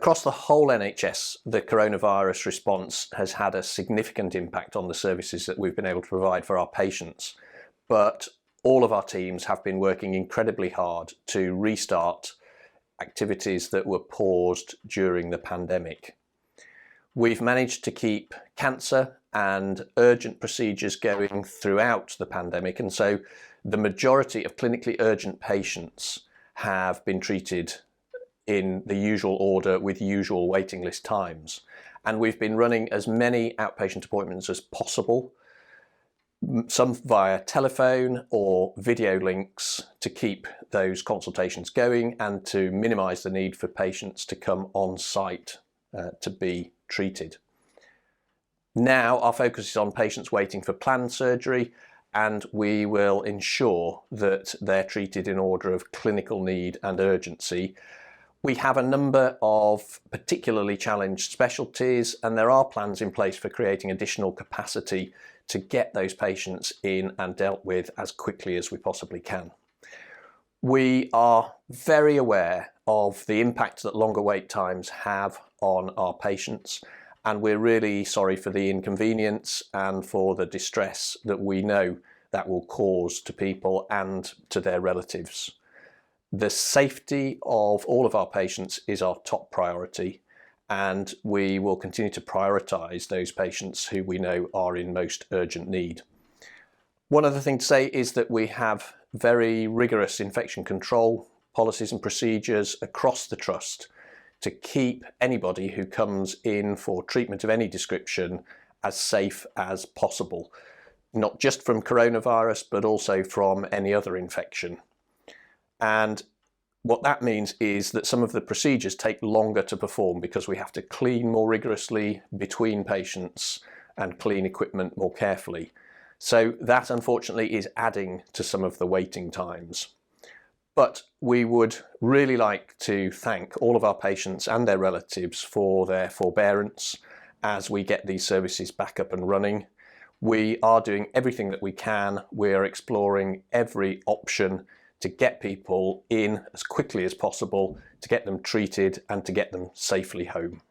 Across the whole NHS, the coronavirus response has had a significant impact on the services that we've been able to provide for our patients. But all of our teams have been working incredibly hard to restart activities that were paused during the pandemic. We've managed to keep cancer and urgent procedures going throughout the pandemic, and so the majority of clinically urgent patients have been treated in the usual order with usual waiting list times. And we've been running as many outpatient appointments as possible, some via telephone or video links, to keep those consultations going and to minimise the need for patients to come on site to be treated. Now our focus is on patients waiting for planned surgery, and we will ensure that they're treated in order of clinical need and urgency. We have a number of particularly challenged specialties, and there are plans in place for creating additional capacity to get those patients in and dealt with as quickly as we possibly can. We are very aware of the impact that longer wait times have on our patients, and we're really sorry for the inconvenience and for the distress that we know that will cause to people and to their relatives. The safety of all of our patients is our top priority, and we will continue to prioritise those patients who we know are in most urgent need. One other thing to say is that we have very rigorous infection control policies and procedures across the trust to keep anybody who comes in for treatment of any description as safe as possible, not just from coronavirus, but also from any other infection. And what that means is that some of the procedures take longer to perform because we have to clean more rigorously between patients and clean equipment more carefully. So that unfortunately is adding to some of the waiting times. But we would really like to thank all of our patients and their relatives for their forbearance as we get these services back up and running. We are doing everything that we can. We are exploring every option to get people in as quickly as possible, to get them treated and to get them safely home.